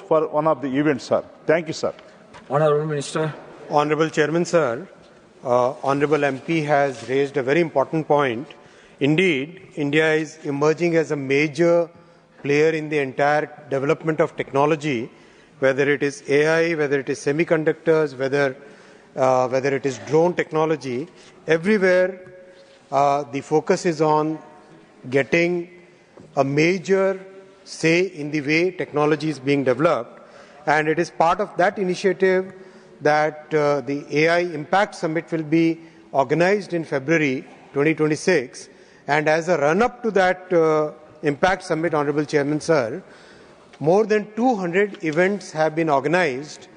for one of the events, sir. Thank you, sir. Honorable Minister. Honorable Chairman, sir, Honorable MP has raised a very important point. Indeed, India is emerging as a major player in the entire development of technology, whether it is AI, whether it is semiconductors, whether it is drone technology. Everywhere, the focus is on getting a major say in the way technology is being developed. And it is part of that initiative that the AI Impact Summit will be organized in February 2026. And as a run-up to that Impact Summit, Honorable Chairman, sir, more than 200 events have been organized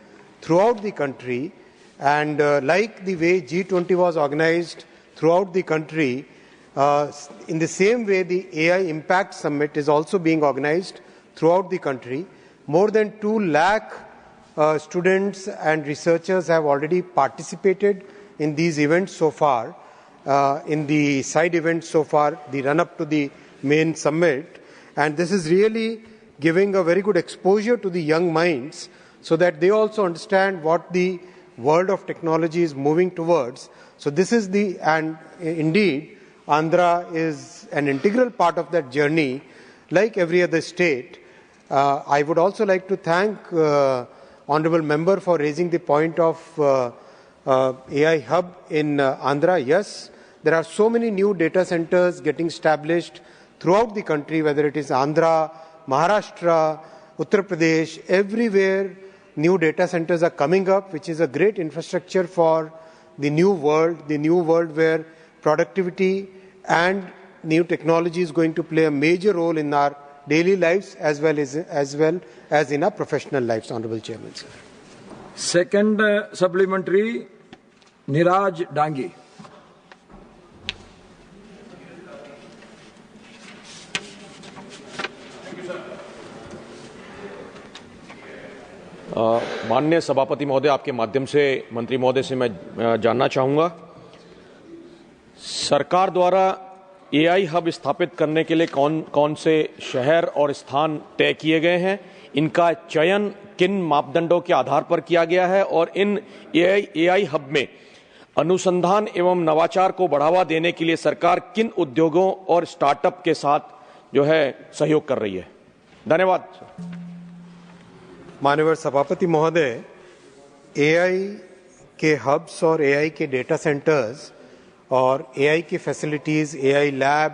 throughout the country. And like the way G20 was organized throughout the country, in the same way the AI Impact Summit is also being organized throughout the country. More than 2 lakh students and researchers have already participated in these events so far, in the side events so far, the run-up to the main summit. And this is really giving a very good exposure to the young minds so that they also understand what the world of technology is moving towards. So this is and indeed, Andhra is an integral part of that journey, like every other state. I would also like to thank Honourable Member for raising the point of AI Hub in Andhra. Yes, there are so many new data centers getting established throughout the country, whether it is Andhra, Maharashtra, Uttar Pradesh, everywhere new data centers are coming up, which is a great infrastructure for the new world where productivity and new technology is going to play a major role in our daily lives as well as in our professional lives, Honourable Chairman, sir. Second supplementary, Niraj Dangi. माननीय सभापति महोदय, आपके माध्यम से मंत्री महोदय से मैं जानना चाहूंगा, सरकार द्वारा एआई हब स्थापित करने के लिए कौन कौन से शहर और स्थान तय किए गए हैं, इनका चयन किन मापदंडों के आधार पर किया गया है और इन एआई हब में अनुसंधान एवं नवाचार को बढ़ावा देने के लिए सरकार किन उद्योगों और स्टार्टअप के साथ जो है सहयोग कर रही है। धन्यवाद। माननीय सभापति महोदय, एआई के हब्स और एआई के डेटा सेंटर्स और एआई की फैसिलिटीज़, एआई लैब,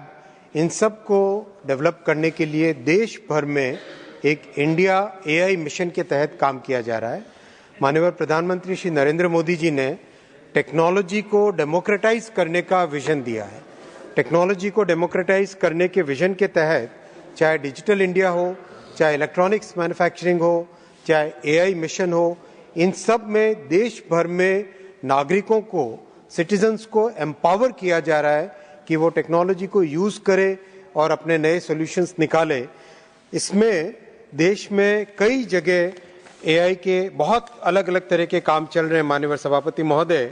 इन सब को डेवलप करने के लिए देश भर में एक इंडिया एआई मिशन के तहत काम किया जा रहा है। माननीय प्रधानमंत्री श्री नरेंद्र मोदी जी ने टेक्नोलॉजी को डेमोक्रेटाइज करने का विजन दिया है। टेक्नोलॉजी को डेमोक्रेटाइज करने के विजन के तहत चाहे डिजिटल इंडिया हो, चाहे इलेक्ट्रॉनिक्स मैन्युफैक्चरिंग हो, चाहे एआई मिशन हो, इन सब में देश भर में नागरिकों को, सिटीजन्स को एम्पावर किया जा रहा है कि वो टेक्नोलॉजी को यूज करे और अपने नए सॉल्यूशंस निकाले। इसमें देश में कई जगह एआई के बहुत अलग अलग तरह के काम चल रहे हैं। माननीय सभापति महोदय,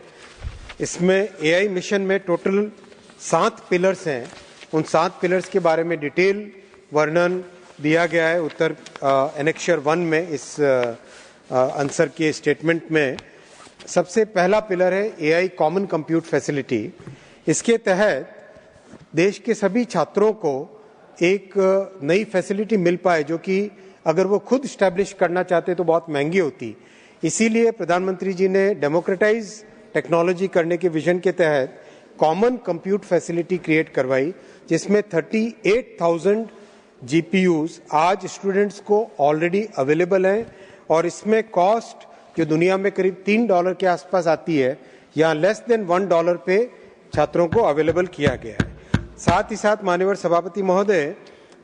इसमें एआई मिशन में टोटल 7 पिलर्स हैं। उन 7 पिलर्स के बारे में डिटेल वर्णन दिया गया है उत्तर एनेक्शर 1 में, इस आंसर के स्टेटमेंट में। सबसे पहला पिलर है एआई कॉमन कंप्यूट फैसिलिटी। इसके तहत देश के सभी छात्रों को एक नई फैसिलिटी मिल पाए जो कि अगर वो खुद स्टैब्लिश करना चाहते तो बहुत महंगी होती। इसीलिए प्रधानमंत्री जी ने डेमोक्रेटाइज टेक्नोलॉजी करने के विजन के तहत कॉमन कंप्यूट फैसिलिटी क्रिएट करवाई, जिसमें 38,000 जीपीयूज आज स्टूडेंट्स को ऑलरेडी अवेलेबल हैं और इसमें कॉस्ट जो दुनिया में करीब $3 के आसपास आती है, यहाँ लेस देन $1 पे छात्रों को अवेलेबल किया गया है। साथ ही साथ माननीय सभापति महोदय,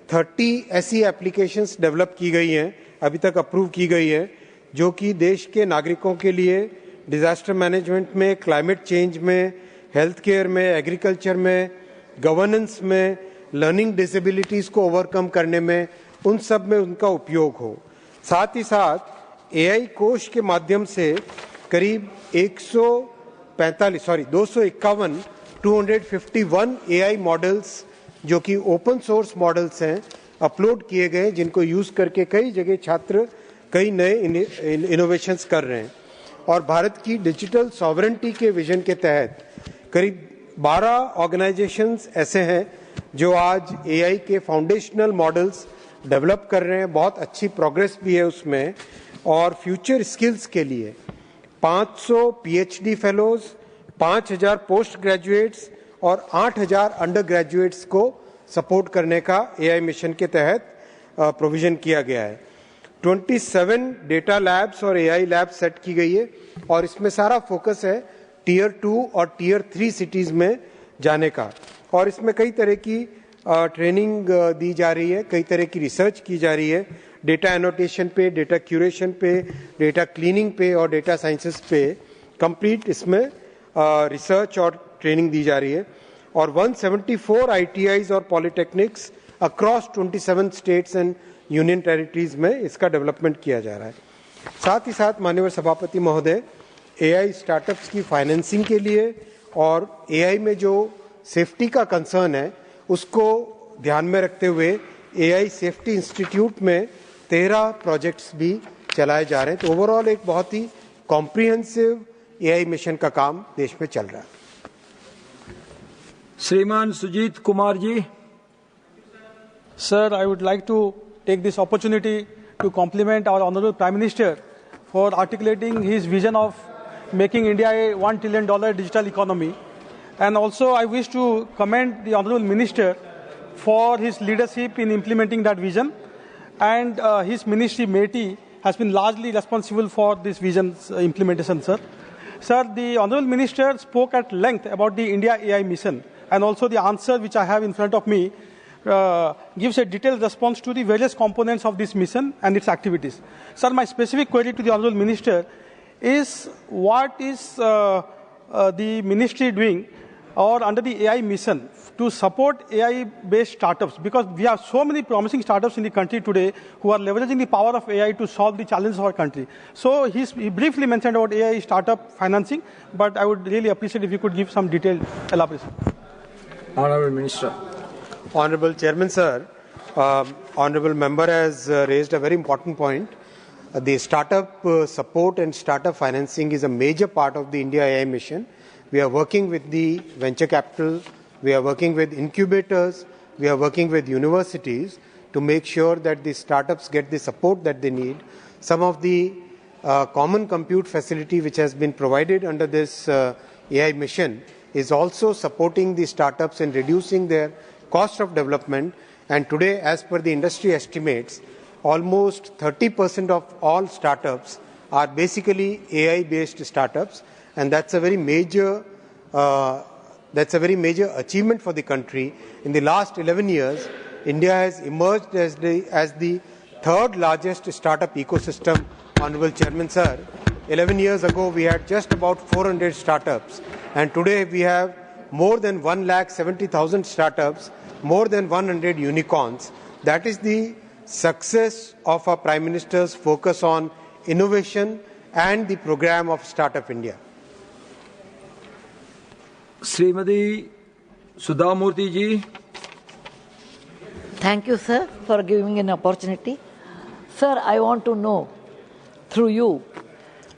30 ऐसी एप्लीकेशंस डेवलप की गई हैं, अभी तक अप्रूव की गई है, जो कि देश के नागरिकों के लिए डिजास्टर मैनेजमेंट में, क्लाइमेट चेंज में, हेल्थ केयर में, एग्रीकल्चर में, गवर्नेंस में, लर्निंग डिसेबिलिटीज को ओवरकम करने में, उन सब में उनका उपयोग हो। साथ ही साथ एआई कोष के माध्यम से करीब 251 एआई मॉडल्स जो कि ओपन सोर्स मॉडल्स हैं अपलोड किए गए, जिनको यूज करके कई जगह छात्र कई नए इनोवेशंस कर रहे हैं और भारत की डिजिटल सॉवरेंटी के विजन के तहत करीब 12 ऑर्गेनाइजेशंस ऐसे हैं जो आज एआई के फाउंडेशनल मॉडल्स डेवलप कर रहे हैं। बहुत अच्छी प्रोग्रेस भी है उसमें और फ्यूचर स्किल्स के लिए 500 पीएचडी फेलोज, 5000 पोस्ट ग्रेजुएट्स और 8000 अंडर ग्रेजुएट्स को सपोर्ट करने का एआई मिशन के तहत प्रोविजन किया गया है। 27 डेटा लैब्स और एआई लैब सेट की गई है और इसमें सारा फोकस है टीयर 2 और टीयर 3 सिटीज में जाने का और इसमें कई तरह की ट्रेनिंग दी जा रही है, कई तरह की रिसर्च की जा रही है, डेटा एनोटेशन पे, डेटा क्यूरेशन पे, डेटा क्लीनिंग पे और डेटा साइंसेस पे कंप्लीट इसमें रिसर्च और ट्रेनिंग दी जा रही है और 174 ITIs और polytechnics across 27 states and union territories में इसका डेवलपमेंट किया जा रहा है। साथ ही साथ माननीय सभापति महोदय, एआई स्टार्टअप्स की फाइनेंसिंग के लिए और एआई में जो सेफ्टी का कंसर्न है उसको ध्यान में रखते हुए एआई सेफ्टी इंस्टीट्यूट में 13 प्रोजेक्ट्स भी चलाए जा रहे हैं। तो ओवरऑल एक बहुत ही कॉम्प्रिहेंसिव एआई मिशन का काम देश में चल रहा है। श्रीमान Sujit Kumar ji. Sir, I would like to take this opportunity to compliment our Honorable Prime Minister for articulating his vision of making India a $1 trillion digital economy. And also I wish to commend the Honorable Minister for his leadership in implementing that vision. And his ministry, METI, has been largely responsible for this vision's implementation, sir. Sir, the Honorable Minister spoke at length about the India AI mission, and also the answer which I have in front of me gives a detailed response to the various components of this mission and its activities. Sir, my specific query to the Honorable Minister is what is the ministry doing or under the AI mission to support AI-based startups, because we have so many promising startups in the country today who are leveraging the power of AI to solve the challenges of our country. So he briefly mentioned about AI startup financing, but I would really appreciate if you could give some detailed elaboration. Honorable Minister. Honorable Chairman, sir, Honorable Member has raised a very important point. The startup support and startup financing is a major part of the India AI mission. We are working with the venture capital, we are working with incubators, we are working with universities to make sure that the startups get the support that they need. Some of the common compute facility which has been provided under this AI mission is also supporting the startups in reducing their cost of development. And today, as per the industry estimates, almost 30% of all startups are basically AI-based startups, and that's a very major achievement for the country. In the last 11 years, India has emerged as the third largest startup ecosystem. Honorable Chairman, sir, 11 years ago we had just about 400 startups, and today we have more than 1,70,000 startups, more than 100 unicorns. That is the success of our Prime Minister's focus on innovation and the program of Startup India. Srimati Sudhamurthy ji. Thank you, sir, for giving an opportunity. Sir, I want to know through you